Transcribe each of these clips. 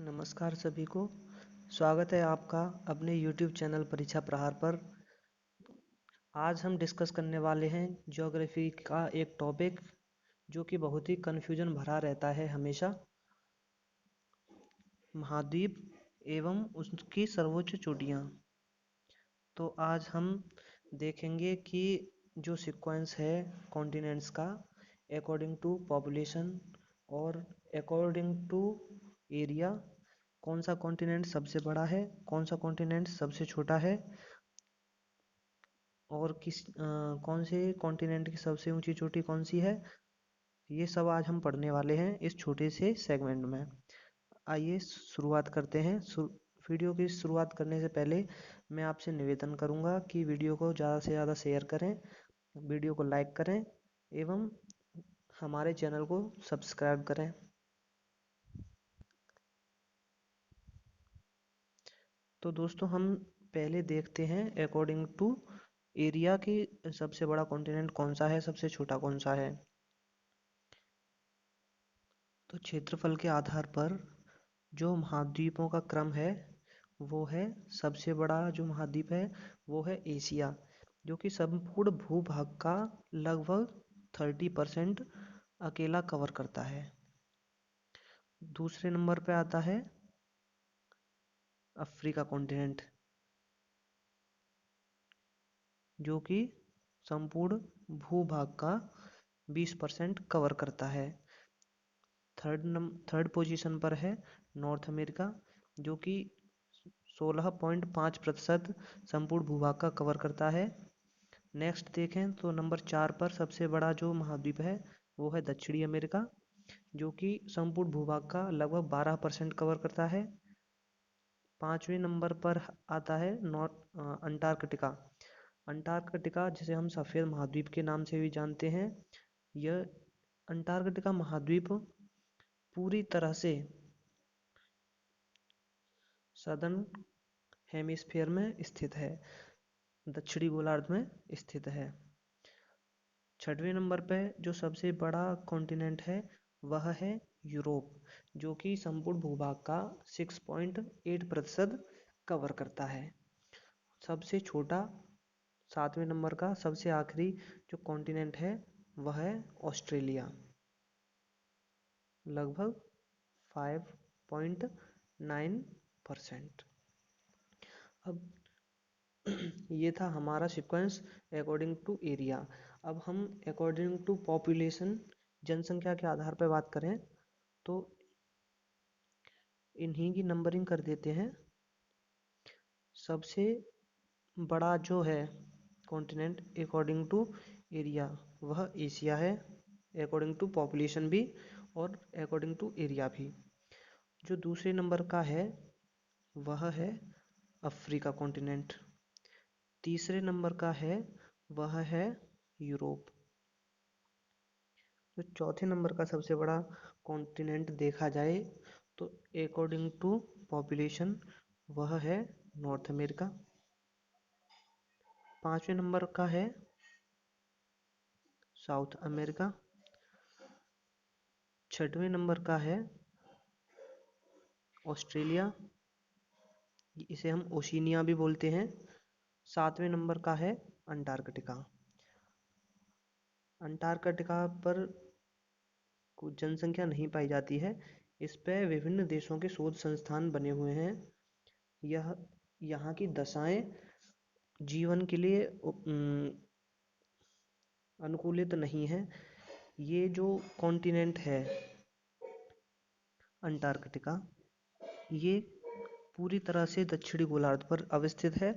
नमस्कार सभी को। स्वागत है आपका अपने YouTube चैनल परीक्षा प्रहार पर। आज हम डिस्कस करने वाले हैं ज्योग्राफी का एक टॉपिक जो कि बहुत ही कन्फ्यूजन भरा रहता है हमेशा, महाद्वीप एवं उसकी सर्वोच्च चोटियाँ। तो आज हम देखेंगे कि जो सीक्वेंस है कॉन्टिनेंट्स का अकॉर्डिंग टू पॉपुलेशन और अकॉर्डिंग टू एरिया, कौन सा कॉन्टिनेंट सबसे बड़ा है, कौन सा कॉन्टिनेंट सबसे छोटा है और कौन से कॉन्टिनेंट की सबसे ऊंची चोटी कौन सी है। ये सब आज हम पढ़ने वाले हैं इस छोटे से सेगमेंट में। आइए शुरुआत करते हैं। वीडियो की शुरुआत करने से पहले मैं आपसे निवेदन करूंगा कि वीडियो को ज़्यादा से ज़्यादा शेयर करें, वीडियो को लाइक करें एवं हमारे चैनल को सब्सक्राइब करें। तो दोस्तों, हम पहले देखते हैं अकॉर्डिंग टू एरिया की सबसे बड़ा कॉन्टिनेंट कौन सा है, सबसे छोटा कौन सा है। तो क्षेत्रफल के आधार पर जो महाद्वीपों का क्रम है वो है, सबसे बड़ा जो महाद्वीप है वो है एशिया, जो कि संपूर्ण भूभाग का लगभग 30% अकेला कवर करता है। दूसरे नंबर पे आता है अफ्रीका कॉन्टिनेंट, जो कि संपूर्ण भूभाग का 20% कवर करता है। थर्ड पोजीशन पर है नॉर्थ अमेरिका, जो कि 16.5% संपूर्ण भूभाग का कवर करता है। नेक्स्ट देखें तो नंबर 4 पर सबसे बड़ा जो महाद्वीप है वो है दक्षिणी अमेरिका, जो कि संपूर्ण भूभाग का लगभग 12% कवर करता है। 5वें नंबर पर आता है अंटार्कटिका। अंटार्कटिका, जिसे हम सफ़ेद महाद्वीप के नाम से भी जानते हैं, यह अंटार्कटिका महाद्वीप पूरी तरह से सदर्न हेमिस्फीयर में स्थित है, दक्षिणी गोलार्ध में स्थित है। 6वें नंबर पे जो सबसे बड़ा कॉन्टिनेंट है वह है यूरोप, जो कि संपूर्ण भूभाग का 6.8% कवर करता है। सबसे छोटा 7वें नंबर का सबसे आखिरी जो कॉन्टिनेंट है वह है ऑस्ट्रेलिया, लगभग 5.9%। अब ये था हमारा सीक्वेंस अकॉर्डिंग टू एरिया। अब हम अकॉर्डिंग टू पॉपुलेशन, जनसंख्या के आधार पर बात करें तो इन्हीं की नंबरिंग कर देते हैं। सबसे बड़ा जो है कॉन्टिनेंट अकॉर्डिंग टू एरिया वह एशिया है, अकॉर्डिंग टू पॉपुलेशन भी और अकॉर्डिंग टू एरिया भी। जो दूसरे नंबर का है वह है अफ्रीका कॉन्टिनेंट। तीसरे नंबर का है वह है यूरोप। जो चौथे नंबर का सबसे बड़ा कॉन्टिनेंट देखा जाए तो अकॉर्डिंग टू पॉपुलेशन वह है नॉर्थ अमेरिका। 5वें नंबर का है साउथ अमेरिका। 6वें नंबर का है ऑस्ट्रेलिया, इसे हम ओशिनिया भी बोलते हैं। 7वें नंबर का है अंटार्कटिका। अंटार्कटिका पर कुछ जनसंख्या नहीं पाई जाती है। इस पर विभिन्न देशों के शोध संस्थान बने हुए हैं। यह यहाँ की दशाएं जीवन के लिए अनुकूलित नहीं है। ये जो कॉन्टिनेंट है अंटार्कटिका, ये पूरी तरह से दक्षिणी गोलार्ध पर अवस्थित है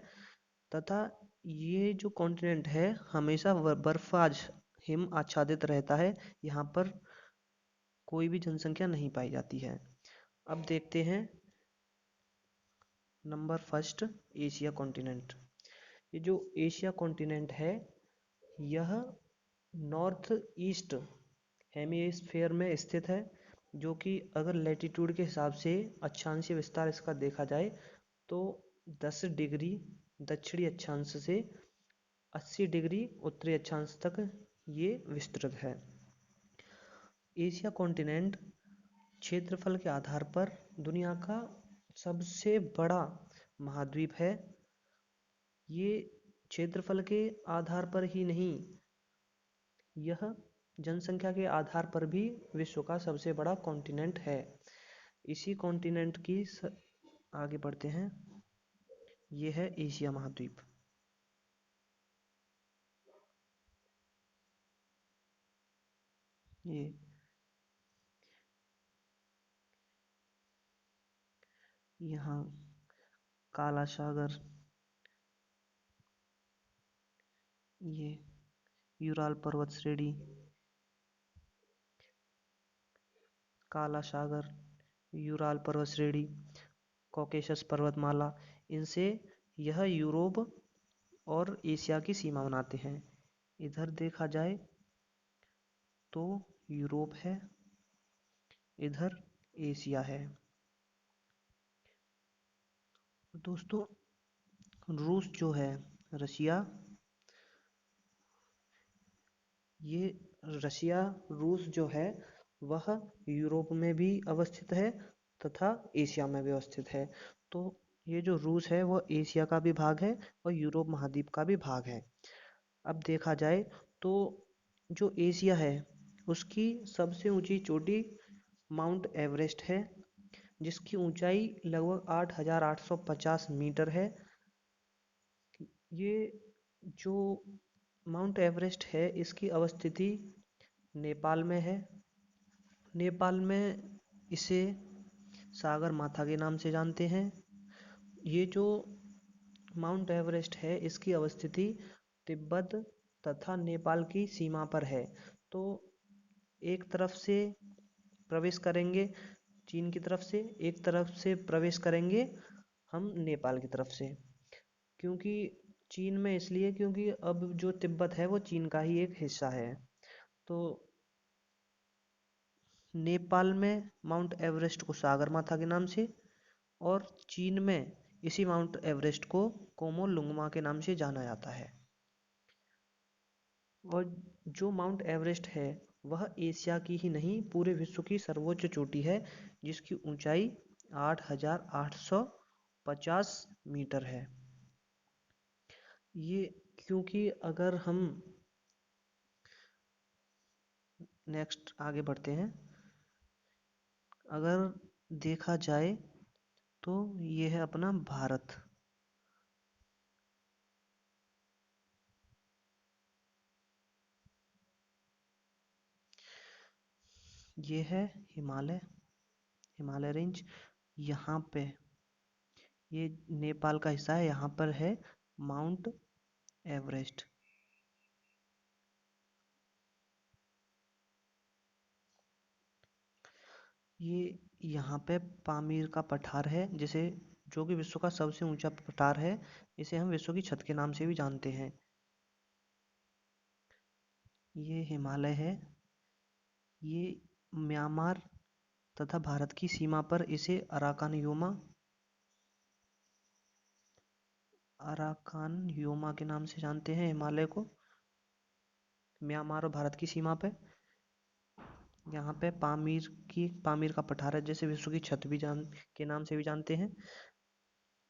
तथा ये जो कॉन्टिनेंट है हमेशा बर्फ हिम आच्छादित रहता है। यहाँ पर कोई भी जनसंख्या नहीं पाई जाती है। अब देखते हैं नंबर फर्स्ट, एशिया कॉन्टिनेंट। ये जो एशिया कॉन्टिनेंट है यह नॉर्थ ईस्ट हेमिस्फीयर में स्थित है, जो कि अगर लैटिट्यूड के हिसाब से अक्षांशीय विस्तार इसका देखा जाए तो 10 डिग्री दक्षिणी अक्षांश से 80 डिग्री उत्तरी अक्षांश तक ये विस्तृत है। एशिया कॉन्टिनेंट क्षेत्रफल के आधार पर दुनिया का सबसे बड़ा महाद्वीप है। ये क्षेत्रफल के आधार पर ही नहीं, यह जनसंख्या के आधार पर भी विश्व का सबसे बड़ा कॉन्टिनेंट है। इसी कॉन्टिनेंट की आगे बढ़ते हैं। ये है एशिया महाद्वीप। ये यहाँ काला सागर, ये यूराल पर्वत श्रेणी, काला सागर, यूराल पर्वत श्रेणी, कॉकेशस पर्वतमाला, इनसे यह यूरोप और एशिया की सीमा बनाते हैं। इधर देखा जाए तो यूरोप है, इधर एशिया है। दोस्तों, रूस जो है, रशिया, ये रशिया रूस जो है वह यूरोप में भी अवस्थित है तथा एशिया में भी अवस्थित है। तो ये जो रूस है वह एशिया का भी भाग है और यूरोप महाद्वीप का भी भाग है। अब देखा जाए तो जो एशिया है उसकी सबसे ऊंची चोटी माउंट एवरेस्ट है, जिसकी ऊंचाई लगभग 8,850 मीटर है। ये जो माउंट एवरेस्ट है इसकी अवस्थिति नेपाल में है। नेपाल में इसे सागर माथा के नाम से जानते हैं। ये जो माउंट एवरेस्ट है इसकी अवस्थिति तिब्बत तथा नेपाल की सीमा पर है। तो एक तरफ से प्रवेश करेंगे चीन की तरफ से, एक तरफ से प्रवेश करेंगे हम नेपाल की तरफ से। क्योंकि चीन में इसलिए क्योंकि अब जो तिब्बत है वो चीन का ही एक हिस्सा है। तो नेपाल में माउंट एवरेस्ट को सागरमाथा के नाम से और चीन में इसी माउंट एवरेस्ट को कोमोलुंगमा के नाम से जाना जाता है। और जो माउंट एवरेस्ट है वह एशिया की ही नहीं पूरे विश्व की सर्वोच्च चोटी है, जिसकी ऊंचाई 8,850 मीटर है। ये क्योंकि अगर हम नेक्स्ट आगे बढ़ते हैं, अगर देखा जाए तो ये है अपना भारत। ये है हिमालय, हिमालय रेंज। यहाँ पे ये नेपाल का हिस्सा है, यहाँ पर है माउंट एवरेस्ट। ये यहाँ पे पामीर का पठार है, जिसे जो कि विश्व का सबसे ऊंचा पठार है, इसे हम विश्व की छत के नाम से भी जानते हैं। ये हिमालय है, ये म्यांमार तथा भारत की सीमा पर इसे अराकान योमा के नाम से जानते हैं हिमालय को, म्यांमार और भारत की सीमा पे। यहाँ पे पामीर का पठार है, जैसे विश्व की छत भी के नाम से भी जानते हैं।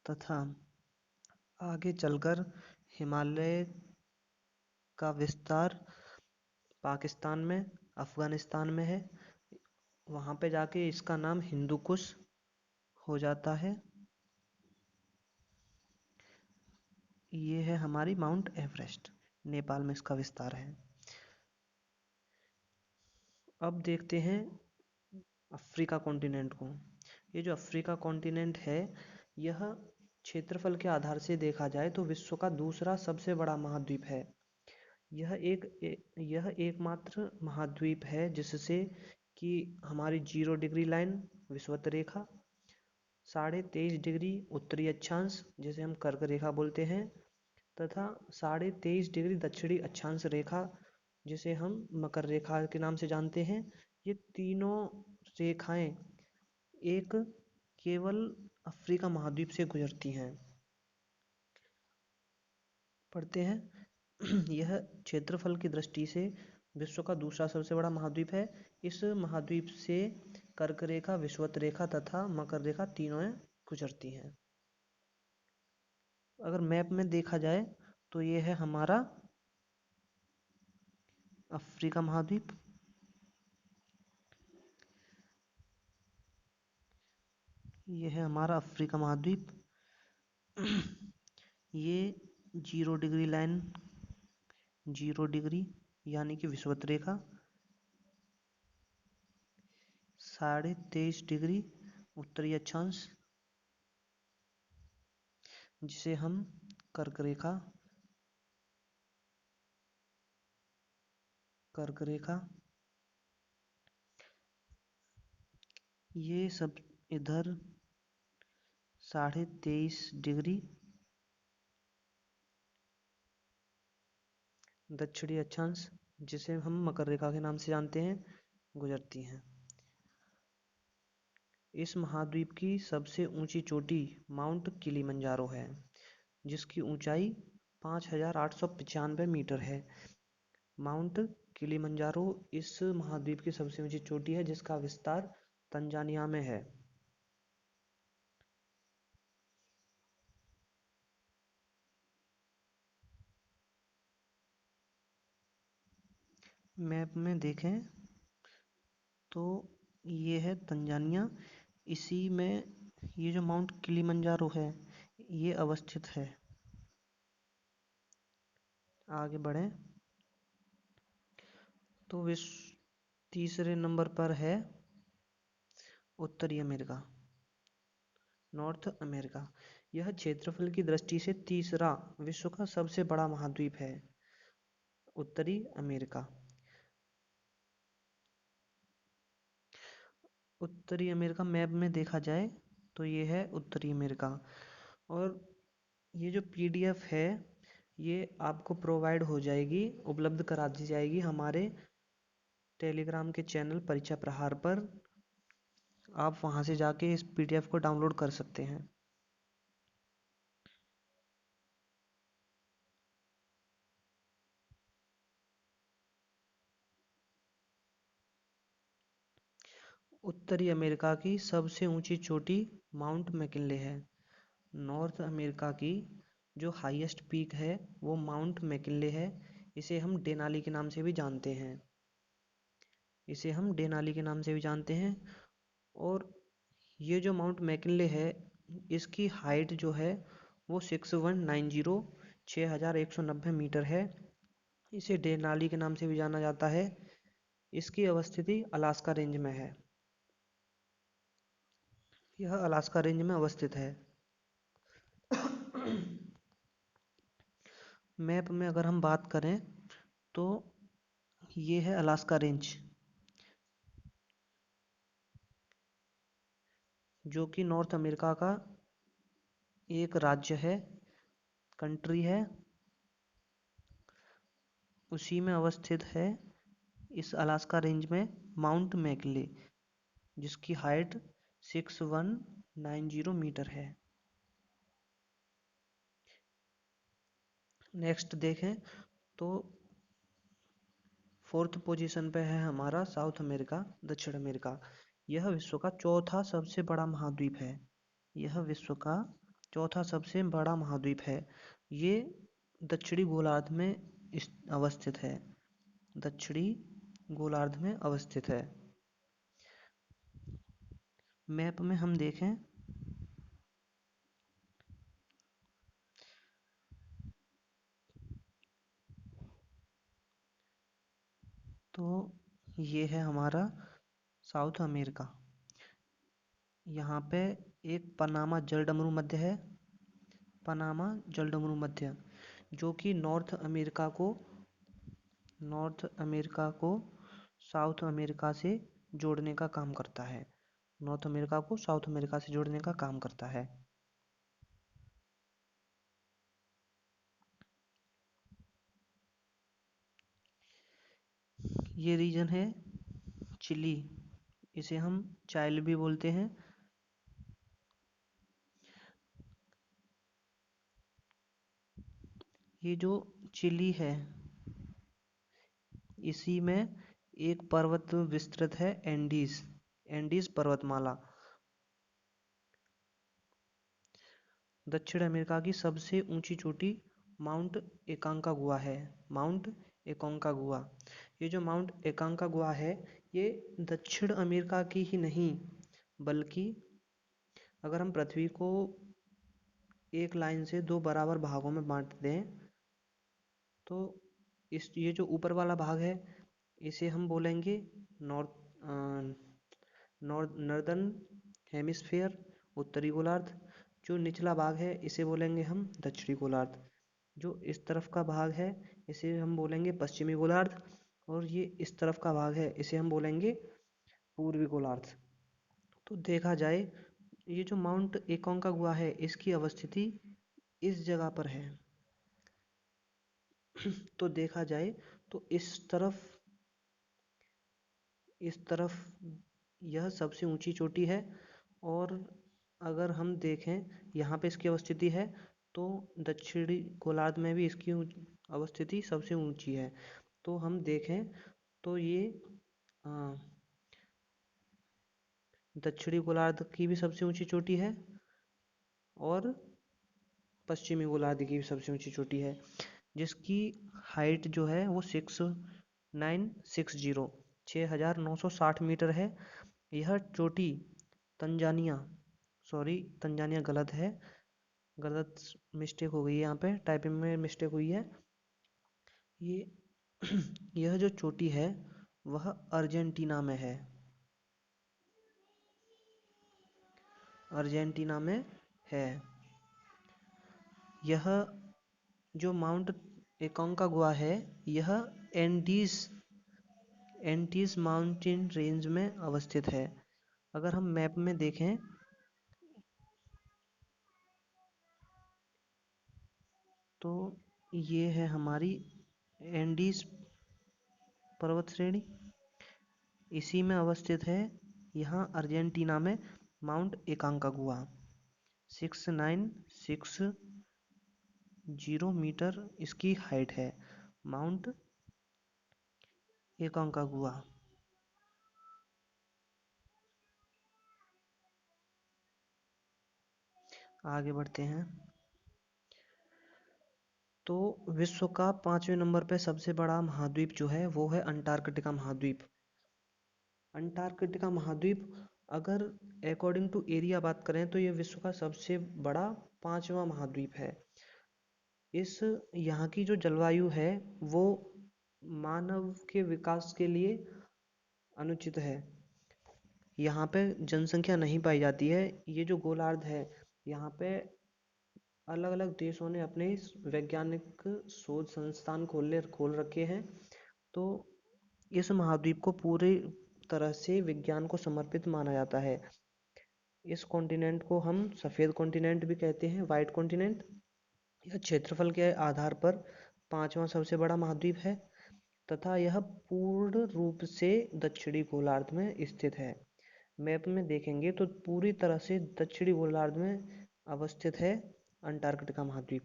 तथा आगे चलकर हिमालय का विस्तार पाकिस्तान में, अफगानिस्तान में है। वहाँ पे जाके इसका नाम हिंदू कुश हो जाता है। ये है हमारी माउंट एवरेस्ट, नेपाल में इसका विस्तार है। अब देखते हैं अफ्रीका कॉन्टिनेंट को। ये जो अफ्रीका कॉन्टिनेंट है यह क्षेत्रफल के आधार से देखा जाए तो विश्व का दूसरा सबसे बड़ा महाद्वीप है। यह एकमात्र महाद्वीप है जिससे कि हमारी 0 डिग्री लाइन विषुवत रेखा, 23.5 डिग्री उत्तरी अक्षांश जिसे हम कर्क रेखा बोलते हैं, तथा 23.5 डिग्री दक्षिणी अक्षांश रेखा जिसे हम मकर रेखा के नाम से जानते हैं। ये तीनों रेखाएं एक केवल अफ्रीका महाद्वीप से गुजरती हैं। पढ़ते हैं यह क्षेत्रफल की दृष्टि से विश्व का दूसरा सबसे बड़ा महाद्वीप है। इस महाद्वीप से कर्क रेखा, विषुवत रेखा तथा मकर रेखा तीनों गुजरती हैं। अगर मैप में देखा जाए तो ये है हमारा अफ्रीका महाद्वीप, ये है हमारा अफ्रीका महाद्वीप। ये 0 डिग्री लाइन, 0 डिग्री यानी कि विषुवत रेखा, 23.5 डिग्री उत्तरी अक्षांश जिसे हम कर्क रेखा, कर्क रेखा, ये सब इधर 23.5 डिग्री दक्षिणी अक्षांश जिसे हम मकर रेखा के नाम से जानते हैं गुजरती हैं। इस महाद्वीप की सबसे ऊंची चोटी माउंट किलिमंजारो है, जिसकी ऊंचाई 5,895 मीटर है। माउंट किलिमंजारो इस महाद्वीप की सबसे ऊंची चोटी है जिसका विस्तार तंजानिया में है। मैप में देखें तो ये है तंजानिया, इसी में ये जो माउंट किलिमंजारो है ये अवस्थित है। आगे बढ़ें तो विश्व तीसरे नंबर पर है उत्तरी अमेरिका, नॉर्थ अमेरिका। यह क्षेत्रफल की दृष्टि से तीसरा विश्व का सबसे बड़ा महाद्वीप है, उत्तरी अमेरिका। उत्तरी अमेरिका मैप में देखा जाए तो ये है उत्तरी अमेरिका। और ये जो PDF है ये आपको प्रोवाइड हो जाएगी, उपलब्ध करा दी जाएगी हमारे टेलीग्राम के चैनल परीक्षा प्रहार पर। आप वहाँ से जाके इस PDF को डाउनलोड कर सकते हैं। उत्तरी अमेरिका की सबसे ऊंची चोटी माउंट मैकिनले है। नॉर्थ अमेरिका की जो हाईएस्ट पीक है वो माउंट मैकिनले है। इसे हम डेनाली के नाम से भी जानते हैं, इसे हम डेनाली के नाम से भी जानते हैं। और ये जो माउंट मैकिनले है इसकी हाइट जो है वो 6190 6190 मीटर है। इसे डेनाली के नाम से भी जाना जाता है। इसकी अवस्थिति अलास्का रेंज में है, यह अलास्का रेंज में अवस्थित है। मैप में अगर हम बात करें तो ये है अलास्का रेंज, जो कि नॉर्थ अमेरिका का एक राज्य है, कंट्री है, उसी में अवस्थित है इस अलास्का रेंज में माउंट मैकिनले, जिसकी हाइट 6190 मीटर है। नेक्स्ट देखें तो 4th पोजीशन पे है हमारा साउथ अमेरिका, दक्षिण अमेरिका। यह विश्व का चौथा सबसे बड़ा महाद्वीप है, यह विश्व का चौथा सबसे बड़ा महाद्वीप है। ये दक्षिणी गोलार्ध में अवस्थित है, दक्षिणी गोलार्ध में अवस्थित है। मैप में हम देखें तो ये है हमारा साउथ अमेरिका। यहाँ पे एक पनामा जलडमरू मध्य है, पनामा जलडमरू मध्य, जो कि नॉर्थ अमेरिका को साउथ अमेरिका से जोड़ने का काम करता है, नॉर्थ अमेरिका को साउथ अमेरिका से जोड़ने का काम करता है। ये रीजन है चिली, इसे हम चाइल्ड भी बोलते हैं। ये जो चिली है इसी में एक पर्वत विस्तृत है एंडीज, एंडीज पर्वतमाला। दक्षिण अमेरिका की सबसे ऊंची चोटी माउंट एकांकागुआ है। माउंट एकांकागुआ, ये जो माउंट एकांकागुआ है ये दक्षिण अमेरिका की ही नहीं बल्कि अगर हम पृथ्वी को एक लाइन से दो बराबर भागों में बांट दें तो ये जो ऊपर वाला भाग है इसे हम बोलेंगे नॉर्दर्न हेमिस्फेयर, उत्तरी गोलार्ध। जो निचला भाग है इसे बोलेंगे हम दक्षिणी गोलार्ध। जो इस तरफ का भाग है इसे हम बोलेंगे पश्चिमी गोलार्ध, और ये इस तरफ का भाग है इसे हम बोलेंगे पूर्वी गोलार्ध। तो देखा जाए ये जो माउंट एकांकागुआ है इसकी अवस्थिति इस जगह पर है। तो देखा जाए तो इस तरफ यह सबसे ऊंची चोटी है, और अगर हम देखें यहाँ पे इसकी अवस्थिति है तो दक्षिणी गोलार्ध में भी इसकी अवस्थिति सबसे ऊंची है। तो हम देखें तो ये दक्षिणी गोलार्ध की भी सबसे ऊंची चोटी है और पश्चिमी गोलार्ध की भी सबसे ऊंची चोटी है, जिसकी हाइट जो है वो 6,960 मीटर है। यह चोटी तंजानिया गलत है, गलत मिस्टेक हो गई है, यहाँ पे टाइपिंग में मिस्टेक हुई है। ये यह जो चोटी है वह अर्जेंटीना में है। अर्जेंटीना में है। यह जो माउंट एकांकागुआ है यह एंडीज माउंटेन रेंज में अवस्थित है। अगर हम मैप में देखें तो ये है हमारी एंडीज पर्वत श्रेणी, इसी में अवस्थित है यहाँ अर्जेंटीना में माउंट एकांकागुआ। 6,960 मीटर इसकी हाइट है, माउंट एकांकागुआ। आगे बढ़ते हैं। तो विश्व का 5वें नंबर पे सबसे बड़ा महाद्वीप जो है वो है अंटार्कटिका महाद्वीप। अंटार्कटिका महाद्वीप अगर अकॉर्डिंग टू एरिया बात करें तो ये विश्व का सबसे बड़ा 5वां महाद्वीप है। इस यहाँ की जो जलवायु है वो मानव के विकास के लिए अनुचित है। यहाँ पे जनसंख्या नहीं पाई जाती है। ये जो गोलार्ध है यहाँ पे अलग अलग देशों ने अपने वैज्ञानिक शोध संस्थान खोल रखे हैं। तो इस महाद्वीप को पूरी तरह से विज्ञान को समर्पित माना जाता है। इस कॉन्टिनेंट को हम सफ़ेद कॉन्टिनेंट भी कहते हैं, वाइट कॉन्टिनेंट। यह क्षेत्रफल के आधार पर 5वां सबसे बड़ा महाद्वीप है तथा यह पूर्ण रूप से दक्षिणी गोलार्ध में स्थित है। मैप में देखेंगे तो पूरी तरह से दक्षिणी गोलार्ध में अवस्थित है अंटार्कटिका महाद्वीप।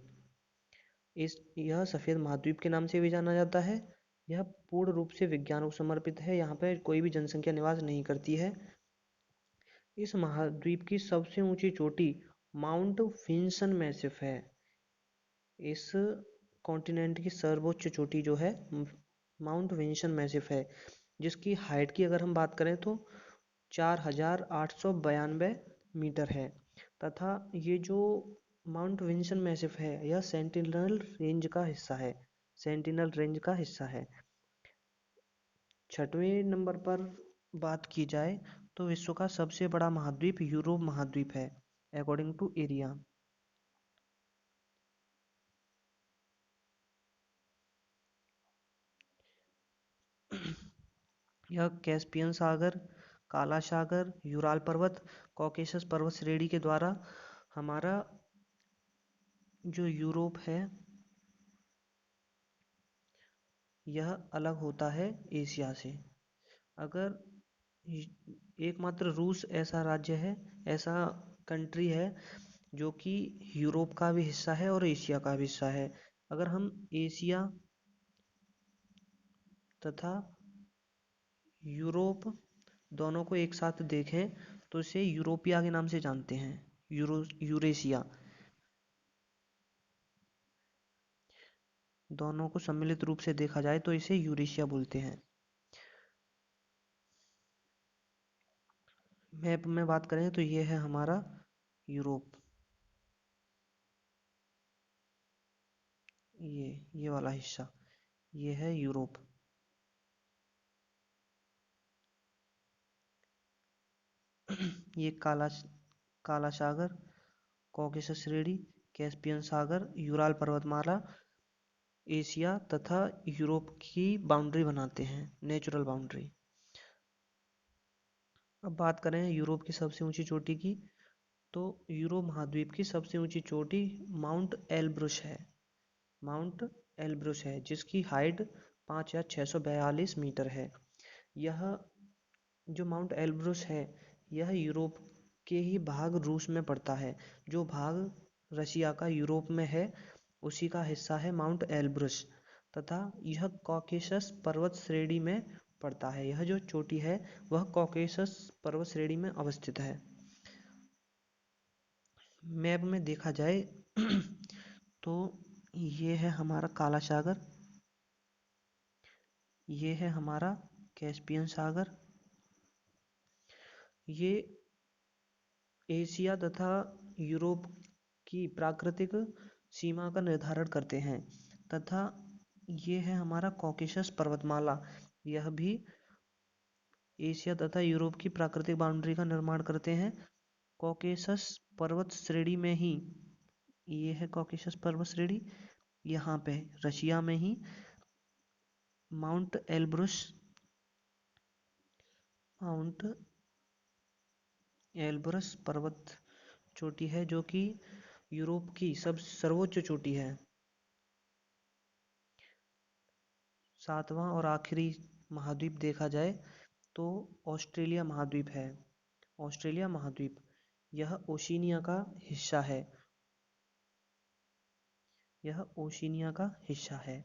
यह सफ़ेद महाद्वीप के नाम से भी जाना जाता है। यह पूर्ण रूप से विज्ञान को समर्पित है। यहाँ पर कोई भी जनसंख्या निवास नहीं करती है। इस महाद्वीप की सबसे ऊंची चोटी माउंट विंसन मैसिफ है। इस कॉन्टिनेंट की सर्वोच्च चोटी जो है माउंट विंसन मैसिफ है, जिसकी हाइट की अगर हम बात करें तो 4,892 मीटर है तथा ये जो माउंट विंसन मैसिफ है यह सेंटिनल रेंज का हिस्सा है। सेंटिनल रेंज का हिस्सा है। 6वें नंबर पर बात की जाए तो विश्व का सबसे बड़ा महाद्वीप यूरोप महाद्वीप है अकॉर्डिंग टू एरिया। यह कैस्पियन सागर, काला सागर, यूराल पर्वत, कॉकेशस पर्वत श्रेणी के द्वारा हमारा जो यूरोप है यह अलग होता है एशिया से। अगर एकमात्र रूस ऐसा राज्य है, ऐसा कंट्री है जो कि यूरोप का भी हिस्सा है और एशिया का भी हिस्सा है। अगर हम एशिया तथा यूरोप दोनों को एक साथ देखें तो इसे यूरोपिया के नाम से जानते हैं, यूरेशिया। दोनों को सम्मिलित रूप से देखा जाए तो इसे यूरेशिया बोलते हैं। मैप में बात करें तो ये है हमारा यूरोप, ये वाला हिस्सा, ये है यूरोप। ये काला सागर, कॉकेसस श्रेणी, कैस्पियन सागर, यूराल पर्वतमाला एशिया तथा यूरोप की बाउंड्री बनाते हैं, नेचुरल बाउंड्री। अब बात करें यूरोप की सबसे ऊंची चोटी की, तो यूरोप महाद्वीप की सबसे ऊंची चोटी माउंट एलब्रुस है। माउंट एलब्रुस है जिसकी हाइट 5,642 मीटर है। यह जो माउंट एलब्रुस है यह यूरोप के ही भाग रूस में पड़ता है। जो भाग रशिया का यूरोप में है उसी का हिस्सा है माउंट एलब्रुस, तथा यह कॉकेसस पर्वत श्रेणी में पड़ता है। यह जो चोटी है वह कॉकेसस पर्वत श्रेणी में अवस्थित है। मैप में देखा जाए तो ये है हमारा काला सागर, ये है हमारा कैस्पियन सागर। ये एशिया तथा यूरोप की प्राकृतिक सीमा का निर्धारण करते हैं, तथा ये है हमारा कॉकेसस पर्वतमाला। यह भी एशिया तथा यूरोप की प्राकृतिक बाउंड्री का निर्माण करते हैं। कॉकेसस पर्वत श्रेणी में ही, ये है कॉकेसस पर्वत श्रेणी, यहाँ पे रशिया में ही माउंट एलब्रस पर्वत चोटी है जो कि यूरोप की सर्वोच्च चोटी है। सातवां और आखिरी महाद्वीप देखा जाए तो ऑस्ट्रेलिया महाद्वीप है। ऑस्ट्रेलिया महाद्वीप यह ओशिनिया का हिस्सा है। यह ओशिनिया का हिस्सा है।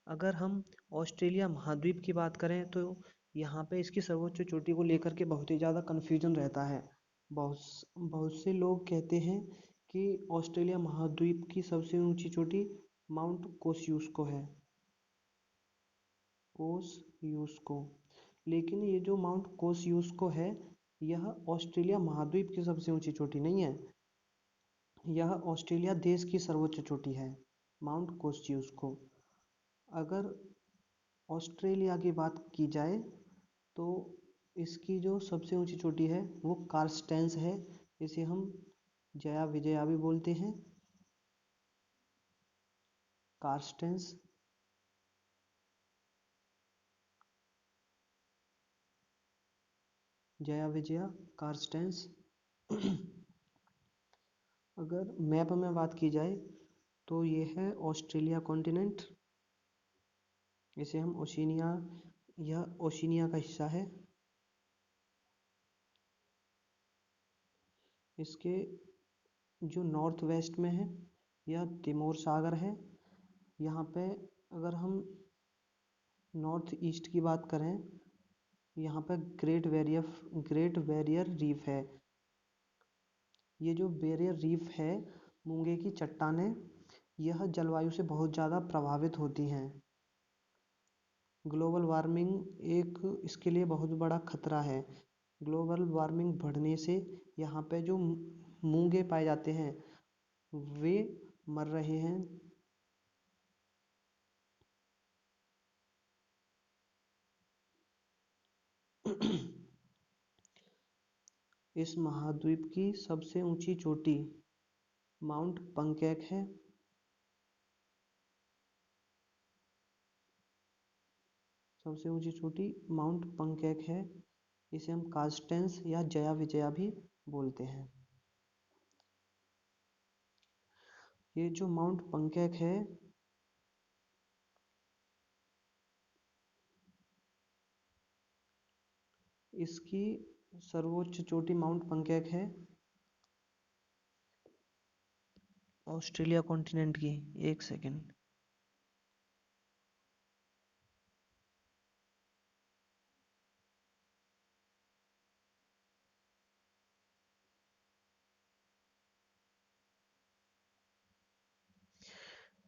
अगर हम ऑस्ट्रेलिया महाद्वीप की बात करें तो यहाँ पे इसकी सर्वोच्च चोटी को लेकर के बहुत ही ज़्यादा कन्फ्यूजन रहता है। बहुत से लोग कहते हैं कि ऑस्ट्रेलिया महाद्वीप की सबसे ऊंची चोटी माउंट कोस्युस्को है, कोस्युस्को। लेकिन ये जो माउंट कोस्युस्को है यह ऑस्ट्रेलिया महाद्वीप की सबसे ऊंची चोटी नहीं है, यह ऑस्ट्रेलिया देश की सर्वोच्च चोटी है, माउंट कोस्युस्को। अगर ऑस्ट्रेलिया की बात की जाए तो इसकी जो सबसे ऊंची चोटी है वो कार्स्टेंस है। इसे हम जया विजया भी बोलते हैं, कार्स्टेंस। जया विजया कार्स्टेंस। अगर मैप में बात की जाए तो ये है ऑस्ट्रेलिया कॉन्टिनेंट, इसे हम ओशिनिया, यह ओशिनिया का हिस्सा है। इसके जो नॉर्थ वेस्ट में है यह तिमोर सागर है। यहाँ पे अगर हम नॉर्थ ईस्ट की बात करें, यहाँ पे ग्रेट बैरियर रीफ है। ये जो बैरियर रीफ है, मूंगे की चट्टानें, यह जलवायु से बहुत ज़्यादा प्रभावित होती हैं। ग्लोबल वार्मिंग एक इसके लिए बहुत बड़ा खतरा है। ग्लोबल वार्मिंग बढ़ने से यहाँ पे जो मूंगे पाए जाते हैं वे मर रहे हैं। इस महाद्वीप की सबसे ऊंची चोटी माउंट पंकैक है। सबसे ऊंची चोटी माउंट पंकैक है। इसे हम कार्स्टेंस या जया विजया भी बोलते हैं। ये जो माउंट पंकैक है इसकी सर्वोच्च चोटी माउंट पंकैक है ऑस्ट्रेलिया कॉन्टिनेंट की। एक सेकेंड।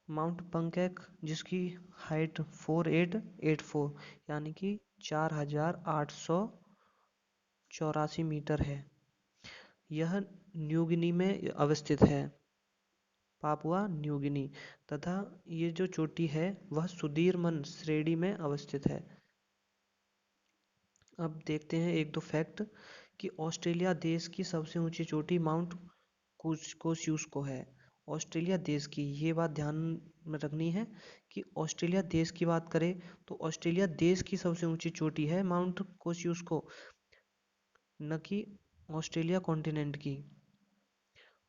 माउंट पंकैक जिसकी हाइट 4884 यानी कि 4884 मीटर है। यह न्यू गिनी में अवस्थित है, पापुआ न्यू गिनी, तथा ये जो चोटी है वह सुंदरबन श्रेणी में अवस्थित है। अब देखते हैं एक दो फैक्ट कि ऑस्ट्रेलिया देश की सबसे ऊंची चोटी माउंट कोस्युस्को है। ऑस्ट्रेलिया देश की, ये बात ध्यान में रखनी है कि ऑस्ट्रेलिया देश की बात करें तो ऑस्ट्रेलिया देश की सबसे ऊंची चोटी है माउंट कोस्युस्को, न कि ऑस्ट्रेलिया कॉन्टिनेंट की।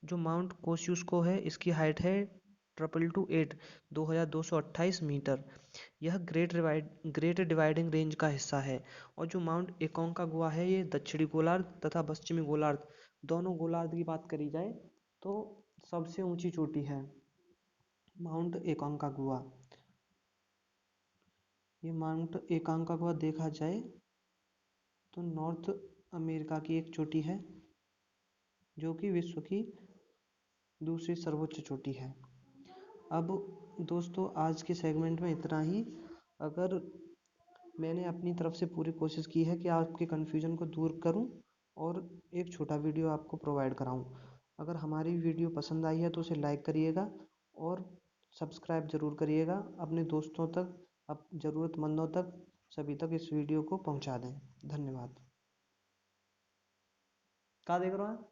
जो माउंट कोस्युस्को है इसकी हाइट है 2228 2228 मीटर। यह ग्रेट डिवाइडिंग रेंज का हिस्सा है। और जो माउंट एकोंकागुआ है ये दक्षिणी गोलार्ध तथा पश्चिमी गोलार्ध, दोनों गोलार्ध की बात करी जाए तो सबसे ऊंची चोटी है माउंट एकोंकागुआ। ये माउंट एकोंकागुआ देखा जाए तो नॉर्थ अमेरिका की एक चोटी है जो कि विश्व की दूसरी सर्वोच्च चोटी है। अब दोस्तों आज के सेगमेंट में इतना ही। अगर मैंने अपनी तरफ से पूरी कोशिश की है कि आपके कन्फ्यूजन को दूर करूं और एक छोटा वीडियो आपको प्रोवाइड कराऊं। अगर हमारी वीडियो पसंद आई है तो उसे लाइक करिएगा और सब्सक्राइब ज़रूर करिएगा। अपने दोस्तों तक, ज़रूरतमंदों तक, सभी तक इस वीडियो को पहुंचा दें। धन्यवाद। क्या देख रहे हो आप?